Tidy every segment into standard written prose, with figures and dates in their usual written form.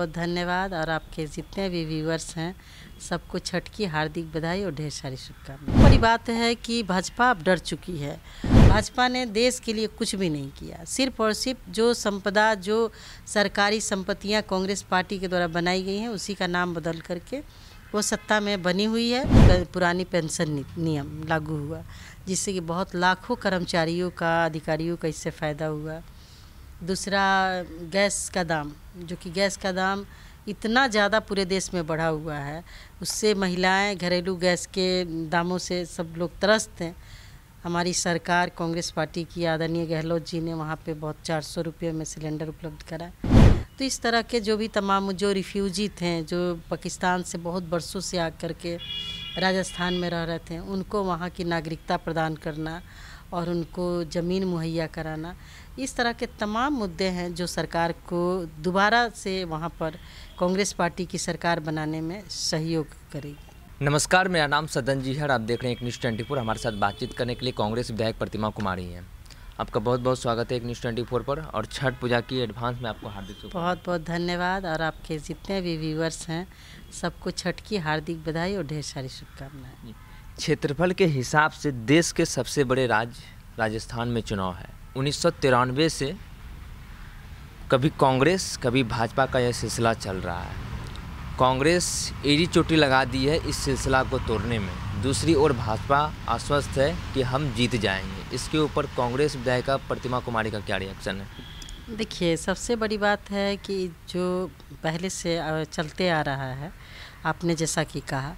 बहुत धन्यवाद और आपके जितने भी व्यूअर्स हैं सबको छठ की हार्दिक बधाई और ढेर सारी शुभकामनाएं। बड़ी बात है कि भाजपा अब डर चुकी है। भाजपा ने देश के लिए कुछ भी नहीं किया, सिर्फ और सिर्फ जो संपदा, जो सरकारी संपत्तियां कांग्रेस पार्टी के द्वारा बनाई गई हैं उसी का नाम बदल करके वो सत्ता में बनी हुई है। पुरानी पेंशन नियम लागू हुआ जिससे कि बहुत लाखों कर्मचारियों का, अधिकारियों का इससे फ़ायदा हुआ। दूसरा, गैस का दाम, जो कि गैस का दाम इतना ज़्यादा पूरे देश में बढ़ा हुआ है, उससे महिलाएं घरेलू गैस के दामों से सब लोग त्रस्त हैं। हमारी सरकार कांग्रेस पार्टी की आदरणीय गहलोत जी ने वहाँ पे बहुत 400 रुपये में सिलेंडर उपलब्ध करा। तो इस तरह के जो भी तमाम जो रिफ्यूजी थे, जो पाकिस्तान से बहुत बरसों से आकर के राजस्थान में रह रहे थे, उनको वहाँ की नागरिकता प्रदान करना और उनको ज़मीन मुहैया कराना, इस तरह के तमाम मुद्दे हैं जो सरकार को दोबारा से वहाँ पर कांग्रेस पार्टी की सरकार बनाने में सहयोग करेगी। नमस्कार, मेरा नाम सदन जी है और आप देख रहे हैं एक न्यूज़ 24। हमारे साथ बातचीत करने के लिए कांग्रेस विधायक प्रतिमा कुमारी हैं। आपका बहुत बहुत स्वागत है एक न्यूज़ 24 पर और छठ पूजा की एडवांस में आपको हार्दिक शुभकामनाएं। बहुत बहुत धन्यवाद और आपके जितने भी व्यूअर्स हैं सबको छठ की हार्दिक बधाई और ढेर सारी शुभकामनाएं। क्षेत्रफल के हिसाब से देश के सबसे बड़े राज्य राजस्थान में चुनाव है। 1993 से कभी कांग्रेस कभी भाजपा का यह सिलसिला चल रहा है। कांग्रेस एड़ी चोटी लगा दी है इस सिलसिला को तोड़ने में। दूसरी ओर भाजपा आश्वस्त है कि हम जीत जाएंगे। इसके ऊपर कांग्रेस विधायिका प्रतिमा कुमारी का क्या रिएक्शन है? देखिए, सबसे बड़ी बात है कि जो पहले से चलते आ रहा है, आपने जैसा कि कहा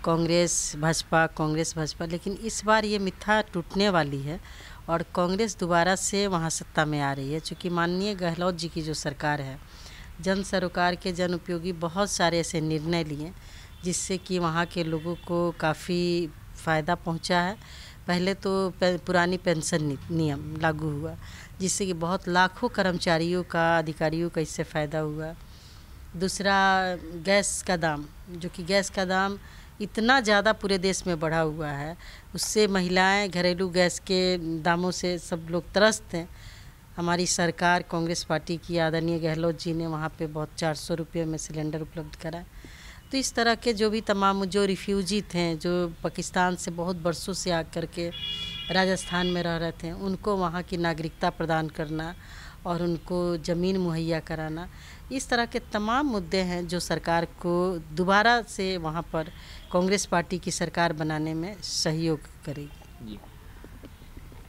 कांग्रेस भाजपा, लेकिन इस बार ये मिथ्या टूटने वाली है और कांग्रेस दोबारा से वहाँ सत्ता में आ रही है। चूँकि माननीय गहलोत जी की जो सरकार है, जन सरोकार के जन उपयोगी बहुत सारे ऐसे निर्णय लिए जिससे कि वहाँ के लोगों को काफ़ी फ़ायदा पहुँचा है। पहले तो पुरानी पेंशन नियम लागू हुआ जिससे कि बहुत लाखों कर्मचारियों का, अधिकारियों का इससे फ़ायदा हुआ। दूसरा, गैस का दाम, जो कि गैस का दाम इतना ज़्यादा पूरे देश में बढ़ा हुआ है, उससे महिलाएं घरेलू गैस के दामों से सब लोग त्रस्त हैं। हमारी सरकार कांग्रेस पार्टी की आदरणीय गहलोत जी ने वहाँ पे बहुत 400 रुपये में सिलेंडर उपलब्ध करा। तो इस तरह के जो भी तमाम जो रिफ्यूजी थे, जो पाकिस्तान से बहुत बरसों से आकर के राजस्थान में रह रहे थे, उनको वहाँ की नागरिकता प्रदान करना और उनको ज़मीन मुहैया कराना, इस तरह के तमाम मुद्दे हैं जो सरकार को दोबारा से वहाँ पर कांग्रेस पार्टी की सरकार बनाने में सहयोग करेगी। जी,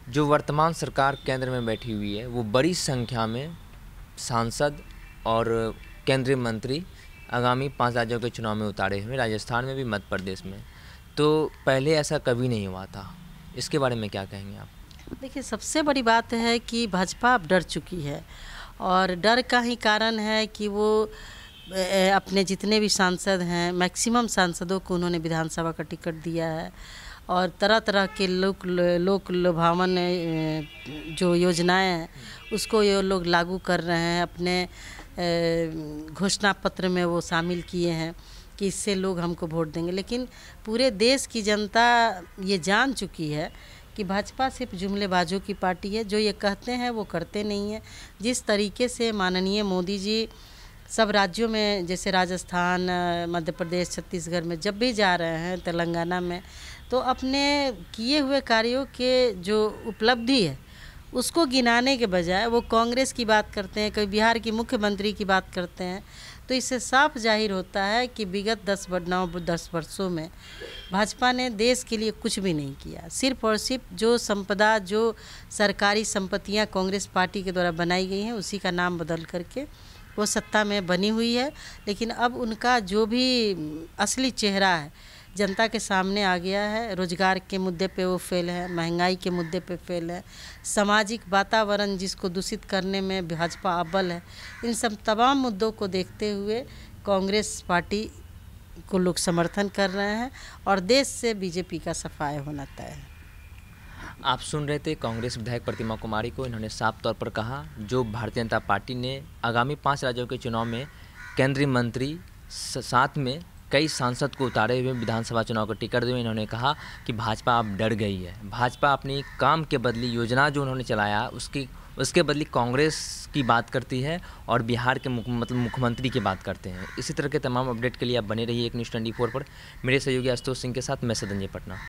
जो वर्तमान सरकार केंद्र में बैठी हुई है वो बड़ी संख्या में सांसद और केंद्रीय मंत्री आगामी 5 राज्यों के चुनाव में उतारे हुए, राजस्थान में भी, मध्य प्रदेश में। तो पहले ऐसा कभी नहीं हुआ था। इसके बारे में क्या कहेंगे आप? देखिए, सबसे बड़ी बात है कि भाजपा अब डर चुकी है और डर का ही कारण है कि वो अपने जितने भी सांसद हैं, मैक्सिमम सांसदों को उन्होंने विधानसभा का टिकट दिया है और तरह तरह के लोक लुभावन जो योजनाएं हैं उसको ये लोग लागू कर रहे हैं। अपने घोषणा पत्र में वो शामिल किए हैं कि इससे लोग हमको वोट देंगे। लेकिन पूरे देश की जनता ये जान चुकी है कि भाजपा सिर्फ जुमलेबाजों की पार्टी है। जो ये कहते हैं वो करते नहीं हैं। जिस तरीके से माननीय मोदी जी सब राज्यों में, जैसे राजस्थान, मध्य प्रदेश, छत्तीसगढ़ में जब भी जा रहे हैं, तेलंगाना में, तो अपने किए हुए कार्यों के जो उपलब्धि है उसको गिनाने के बजाय वो कांग्रेस की बात करते हैं, कभी बिहार की मुख्यमंत्री की बात करते हैं। तो इससे साफ जाहिर होता है कि विगत 10 वर्षों में भाजपा ने देश के लिए कुछ भी नहीं किया। सिर्फ और सिर्फ जो संपदा, जो सरकारी संपत्तियां कांग्रेस पार्टी के द्वारा बनाई गई हैं उसी का नाम बदल करके वो सत्ता में बनी हुई है। लेकिन अब उनका जो भी असली चेहरा है जनता के सामने आ गया है। रोजगार के मुद्दे पे वो फेल है, महंगाई के मुद्दे पे फेल है, सामाजिक वातावरण जिसको दूषित करने में भाजपा अव्वल है। इन सब तमाम मुद्दों को देखते हुए कांग्रेस पार्टी को लोग समर्थन कर रहे हैं और देश से बीजेपी का सफाया होना तय है। आप सुन रहे थे कांग्रेस विधायक प्रतिमा कुमारी को। इन्होंने साफ तौर पर कहा जो भारतीय जनता पार्टी ने आगामी 5 राज्यों के चुनाव में केंद्रीय मंत्री साथ में कई सांसद को उतारे हुए विधानसभा चुनाव का टिकट दिए। इन्होंने कहा कि भाजपा अब डर गई है। भाजपा अपनी काम के बदली योजना जो उन्होंने चलाया उसकी उसके बदले कांग्रेस की बात करती है और बिहार के मुख्यमंत्री की बात करते हैं। इसी तरह के तमाम अपडेट के लिए आप बने रहिए एक न्यूज़ 24 पर। मेरे सहयोगी आशुतोष सिंह के साथ मैं सदंजय पटना।